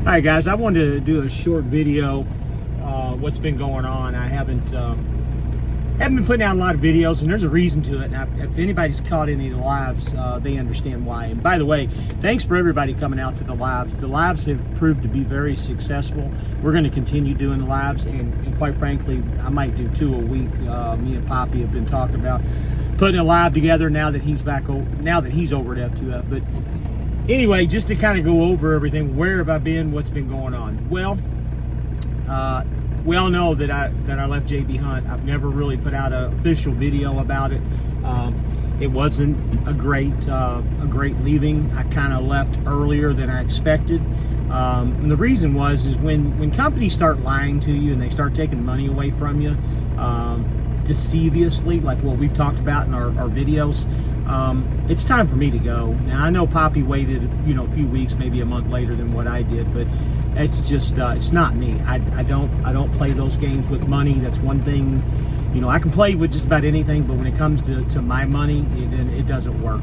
All right, guys, I wanted to do a short video. What's been going on? I haven't been putting out a lot of videos, and there's a reason to it. Now, if anybody's caught any of the lives, they understand why. And by the way, thanks for everybody coming out to the lives. The lives have proved to be very successful. We're going to continue doing the lives, and quite frankly, I might do 2 a week. Me and Poppy have been talking about putting a live together now that he's back. Now that he's over at F2F, but. Anyway, just to kind of go over everything, where have I been, what's been going on? Well, we all know that I left JB Hunt. I've never really put out an official video about it. It wasn't a great leaving. I kind of left earlier than I expected. And the reason is when companies start lying to you and they start taking money away from you, deceivously, like what we've talked about in our videos, it's time for me to go. Now I know Poppy waited, a few weeks, maybe a month later than what I did, but it's just it's not me. I don't play those games with money. That's one thing. I can play with just about anything, but when it comes to my money, it doesn't work.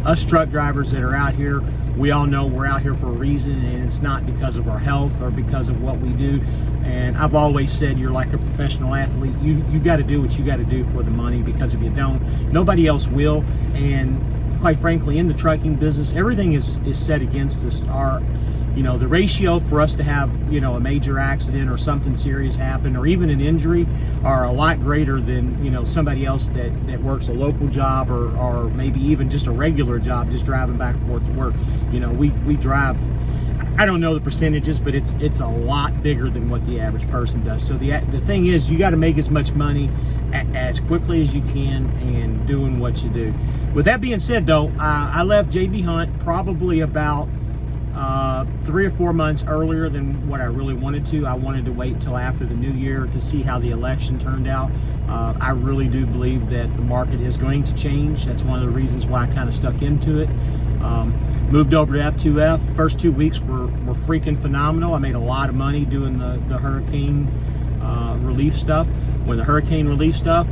Us truck drivers that are out here, we all know we're out here for a reason, and it's not because of our health or because of what we do. And I've always said, you're like a professional athlete. You got to do what you got to do for the money, because if you don't, nobody else will. And quite frankly, in the trucking business, everything is set against us. The ratio for us to have, a major accident or something serious happen, or even an injury, are a lot greater than, somebody else that works a local job or maybe even just a regular job, just driving back and forth to work. We drive, I don't know the percentages, but it's a lot bigger than what the average person does. So the thing is, you got to make as much money as quickly as you can and doing what you do. With that being said, though, I left JB Hunt probably about 3 or 4 months earlier than what I really wanted to. I wanted to wait until after the new year to see how the election turned out. I really do believe that the market is going to change. That's one of the reasons why I kind of stuck into it. Moved over to F2F. First 2 weeks were freaking phenomenal. I made a lot of money doing the hurricane relief stuff. When the hurricane relief stuff,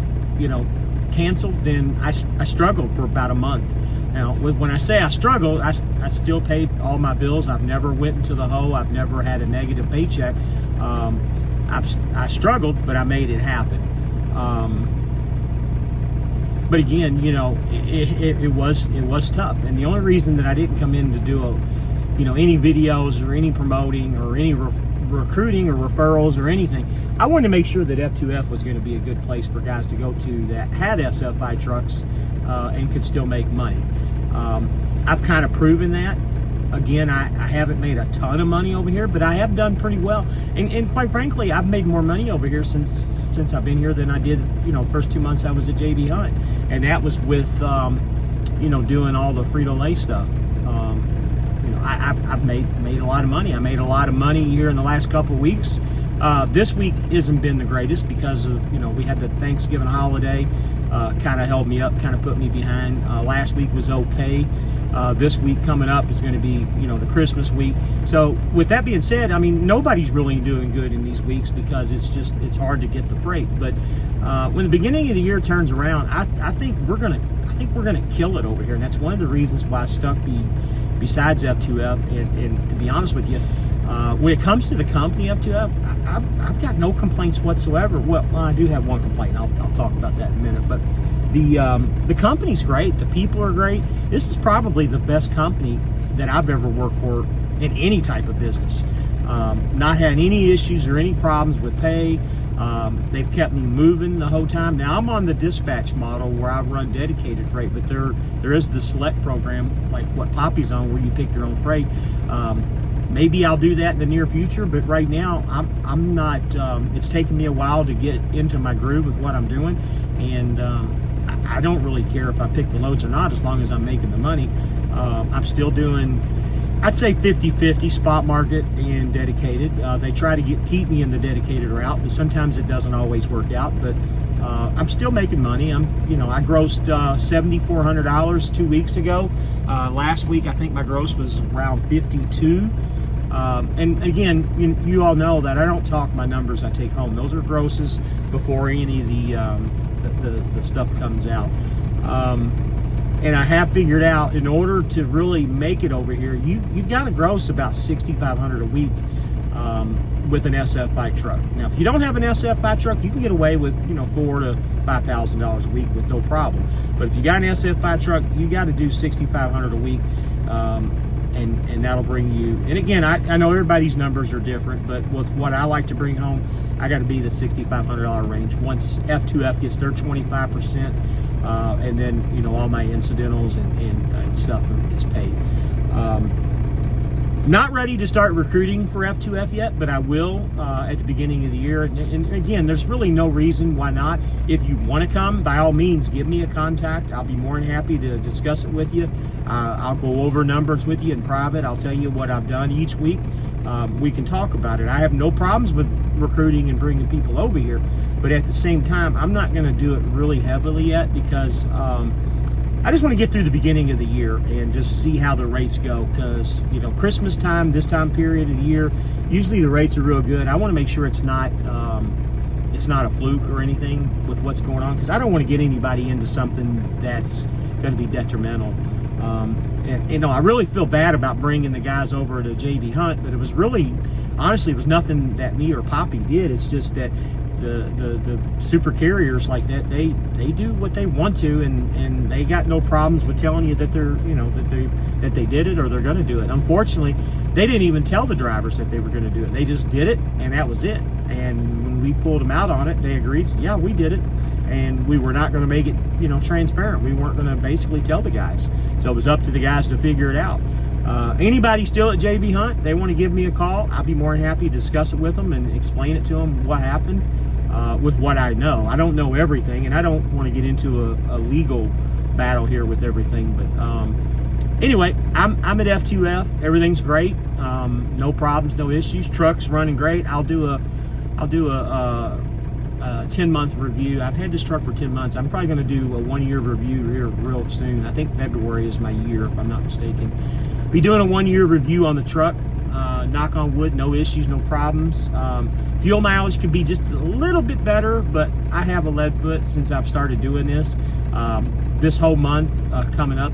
canceled, then I struggled for about a month. Now, when I say I struggled, I still paid all my bills. I've never went into the hole. I've never had a negative paycheck. I struggled, but I made it happen. But again, it was tough. And the only reason that I didn't come in to do any videos or any promoting or any recruiting or referrals or anything, I wanted to make sure that F2F was going to be a good place for guys to go to that had SFI trucks and could still make money. I've kind of proven that. Again, I haven't made a ton of money over here, but I have done pretty well. And quite frankly, I've made more money over here since I've been here than I did, first 2 months I was at JB Hunt. And that was with, doing all the Frito-Lay stuff. I've made a lot of money. I made a lot of money here in the last couple of weeks. This week hasn't been the greatest because of, we had the Thanksgiving holiday, kind of held me up, kind of put me behind. Last week was okay. This week coming up is going to be, the Christmas week. So with that being said, nobody's really doing good in these weeks because it's hard to get the freight. But when the beginning of the year turns around, I think we're gonna kill it over here, and that's one of the reasons why I stuck besides F2F. And to be honest with you, when it comes to the company F2F, I've got no complaints whatsoever. Well, I do have one complaint. I'll talk about that in a minute. But the company's great. The people are great. This is probably the best company that I've ever worked for in any type of business. Not had any issues or any problems with pay. They've kept me moving the whole time. Now I'm on the dispatch model where I run dedicated freight, but there is the select program like what Poppy's on, where you pick your own freight. Maybe I'll do that in the near future, but right now I'm not. It's taken me a while to get into my groove with what I'm doing, and I don't really care if I pick the loads or not, as long as I'm making the money. I'm still doing, I'd say 50-50 spot market and dedicated. They try to keep me in the dedicated route, but sometimes it doesn't always work out. But I'm still making money. I grossed $7,400 2 weeks ago. Last week, I think my gross was around 52. And again, you all know that I don't talk my numbers I take home. Those are grosses before any of the stuff comes out. And I have figured out, in order to really make it over here, you got to gross about $6,500 a week with an SF5 truck. Now, if you don't have an SF5 truck, you can get away with, you know, $4,000 to $5,000 a week with no problem. But if you got an SF5 truck, you got to do $6,500 a week, and that'll bring you. And again, I know everybody's numbers are different, but with what I like to bring home, I got to be the $6,500 range. Once F2F gets their 25%, and then, you know, all my incidentals and stuff is paid. Not ready to start recruiting for F2F yet, but I will at the beginning of the year. And again, there's really no reason why not. If you want to come, by all means, give me a contact. I'll be more than happy to discuss it with you. I'll go over numbers with you in private. I'll tell you what I've done each week. We can talk about it. I have no problems with recruiting and bringing people over here, but at the same time, I'm not going to do it really heavily yet, because I just want to get through the beginning of the year and just see how the rates go, because, you know, Christmas time, this time period of the year, usually the rates are real good. I want to make sure it's not a fluke or anything with what's going on, because I don't want to get anybody into something that's going to be detrimental. And you know, I really feel bad about bringing the guys over to JB Hunt, but it was really, honestly, it was nothing that me or Poppy did. It's just that the super carriers like that, they do what they want to, and they got no problems with telling you that they're, you know, that they did it or they're going to do it. Unfortunately, they didn't even tell the drivers that they were going to do it. They just did it, and that was it. And when we pulled them out on it, they agreed, yeah, we did it, and we were not going to make it, you know, transparent. We weren't going to basically tell the guys. So it was up to the guys to figure it out. Anybody still at JB Hunt, they want to give me a call, I'll be more than happy to discuss it with them and explain it to them what happened with what I know. I don't know everything, and I don't want to get into a legal battle here with everything. But anyway, I'm at F2F. Everything's great. No problems, no issues. Truck's running great. I'll do a 10-month review. I've had this truck for 10 months. I'm probably going to do a 1-year review here real soon. I think February is my year, if I'm not mistaken. Be doing a 1-year review on the truck. Knock on wood, no issues, no problems. Fuel mileage could be just a little bit better, but I have a lead foot since I've started doing this. This whole month coming up,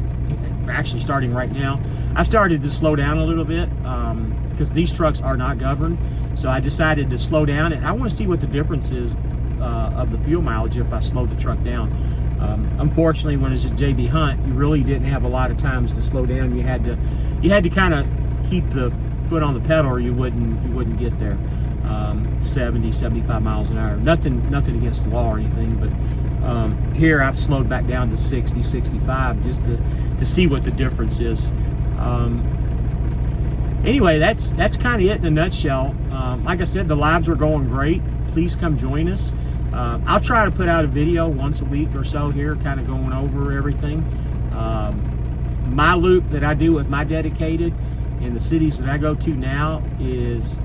actually starting right now, I've started to slow down a little bit because these trucks are not governed. So I decided to slow down, and I want to see what the difference is of the fuel mileage if I slow the truck down. Unfortunately, when it's at JB Hunt, you really didn't have a lot of times to slow down. You had to kind of keep the foot on the pedal, or you wouldn't get there. 70, 75 miles an hour. Nothing against the law or anything, but here I've slowed back down to 60, 65 just to see what the difference is. Anyway, that's kind of it in a nutshell. Like I said, the labs are going great. Please come join us. I'll try to put out a video once a week or so here, kind of going over everything. My loop that I do with my dedicated in the cities that I go to now there's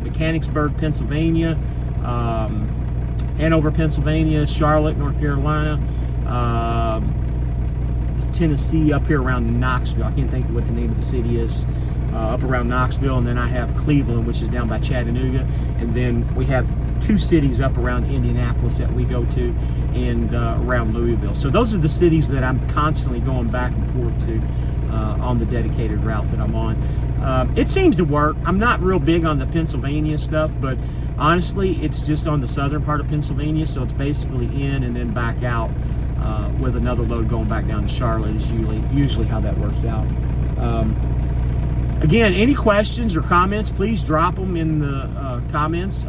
Mechanicsburg, Pennsylvania, Hanover, Pennsylvania, Charlotte, North Carolina, Tennessee, up here around Knoxville. I can't think of what the name of the city is. Up around Knoxville, and then I have Cleveland, which is down by Chattanooga, and then we have 2 cities up around Indianapolis that we go to, and around Louisville. So those are the cities that I'm constantly going back and forth to on the dedicated route that I'm on. It seems to work. I'm not real big on the Pennsylvania stuff, but honestly, it's just on the southern part of Pennsylvania, so it's basically in and then back out with another load going back down to Charlotte is usually how that works out. Again, any questions or comments, please drop them in the comments.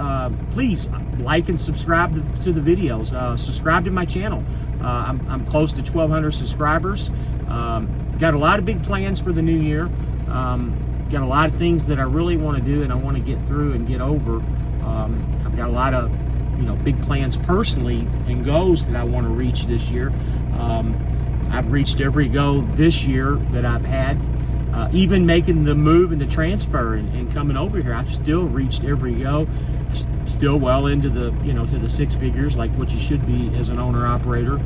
Please like and subscribe to the videos. Subscribe to my channel. I'm close to 1,200 subscribers. Got a lot of big plans for the new year. Got a lot of things that I really want to do and I want to get through and get over. I've got a lot of big plans personally and goals that I want to reach this year. I've reached every goal this year that I've had. Even making the move and the transfer and coming over here, I've still reached every goal. Still well into the to the 6 figures, like what you should be as an owner operator.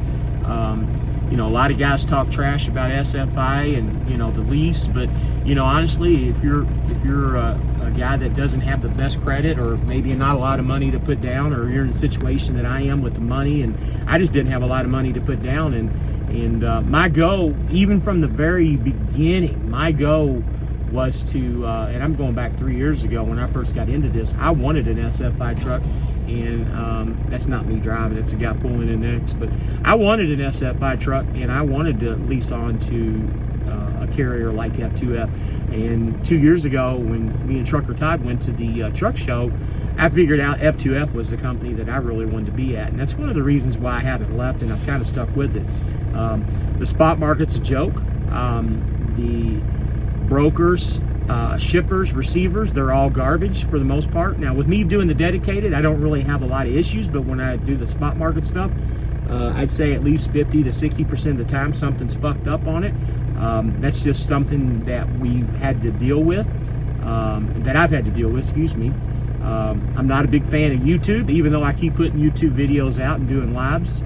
A lot of guys talk trash about SFI and the lease, but honestly, if you're a guy that doesn't have the best credit, or maybe not a lot of money to put down, or you're in a situation that I am with the money, and I just didn't have a lot of money to put down, and And my goal, even from the very beginning, my goal was to, and I'm going back 3 years ago when I first got into this, I wanted an SFI truck, and that's not me driving, it's a guy pulling in next, but I wanted an SFI truck, and I wanted to lease on to a carrier like F2F. And 2 years ago, when me and Trucker Todd went to the truck show, I figured out F2F was the company that I really wanted to be at, and that's one of the reasons why I haven't left, and I've kind of stuck with it. The spot market's a joke. The brokers, shippers, receivers, they're all garbage for the most part. Now, with me doing the dedicated, I don't really have a lot of issues, but when I do the spot market stuff, I'd say at least 50 to 60% of the time something's fucked up on it. That's just something that we've had to deal with, that I've had to deal with, excuse me. I'm not a big fan of YouTube, even though I keep putting YouTube videos out and doing lives.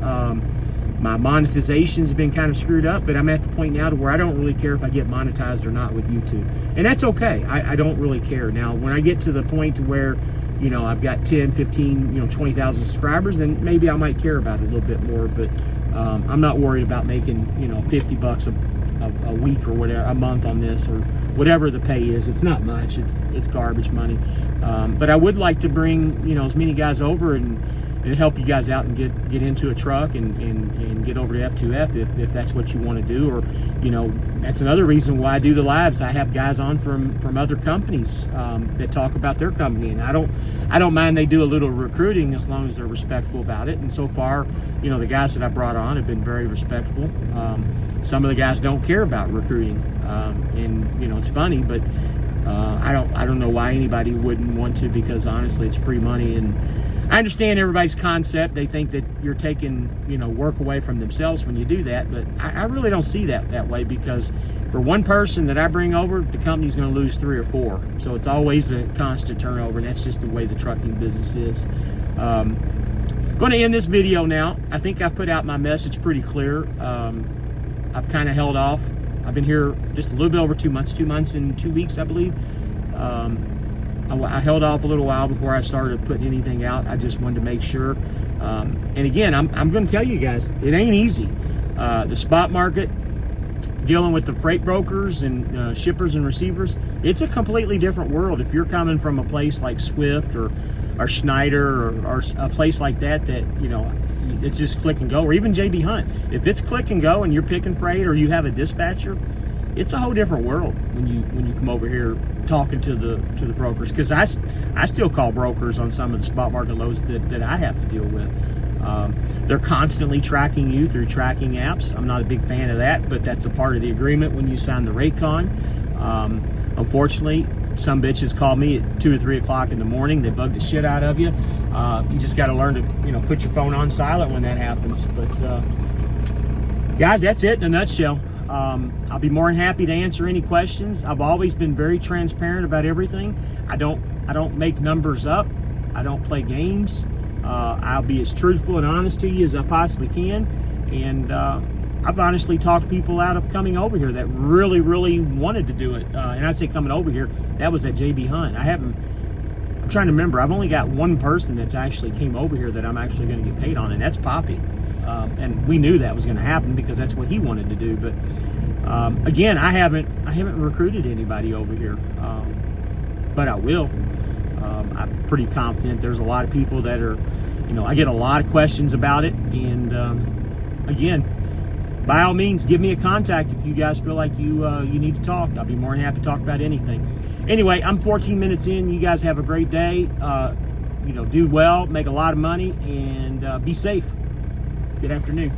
My monetization's been kind of screwed up, but I'm at the point now to where I don't really care if I get monetized or not with YouTube. And that's okay. I don't really care. Now, when I get to the point to where, you know, I've got 10, 15, 20,000 subscribers, then maybe I might care about it a little bit more, but I'm not worried about making, $50 a week or whatever, a month on this, or whatever the pay is. It's not much. It's garbage money. But I would like to bring, as many guys over and help you guys out and get into a truck and get over to F2F if that's what you want to do. Or, that's another reason why I do the lives. I have guys on from other companies that talk about their company, and I don't mind they do a little recruiting as long as they're respectful about it. And so far, the guys that I brought on have been very respectful. Some of the guys don't care about recruiting, and it's funny, but I don't know why anybody wouldn't want to, because honestly, it's free money. And I understand everybody's concept. They think that you're taking, work away from themselves when you do that, but I really don't see that way, because for one person that I bring over, the company's going to lose 3 or 4. So it's always a constant turnover, and that's just the way the trucking business is. Going to end this video now. I think I put out my message pretty clear. I've kind of held off. I've been here just a little bit over 2 months, 2 months and 2 weeks, I believe. I held off a little while before I started putting anything out. I just wanted to make sure. And again, I'm going to tell you guys, it ain't easy. The spot market, dealing with the freight brokers and shippers and receivers, it's a completely different world. If you're coming from a place like Swift or Schneider or a place like that, it's just click and go, or even JB Hunt. If it's click and go and you're picking freight, or you have a dispatcher, it's a whole different world when you come over here talking to the brokers. Because I still call brokers on some of the spot market loads that I have to deal with. They're constantly tracking you through tracking apps. I'm not a big fan of that, but that's a part of the agreement when you sign the rate con. Unfortunately, some bitches call me at 2 or 3 o'clock in the morning. They bug the shit out of you. You just got to learn to put your phone on silent when that happens. But guys, that's it in a nutshell. I'll be more than happy to answer any questions. I've always been very transparent about everything. I don't make numbers up. I don't play games. I'll be as truthful and honest to you as I possibly can. And I've honestly talked people out of coming over here that really, really wanted to do it. And I say coming over here, that was at JB Hunt. I'm trying to remember. I've only got one person that's actually came over here that I'm actually going to get paid on, and that's Poppy. And we knew that was going to happen because that's what he wanted to do. But again, I haven't recruited anybody over here, but I will. I'm pretty confident. There's a lot of people that are, I get a lot of questions about it. And again, by all means, give me a contact if you guys feel like you need to talk. I'll be more than happy to talk about anything. Anyway, I'm 14 minutes in. You guys have a great day. Do well, make a lot of money, and be safe. Good afternoon.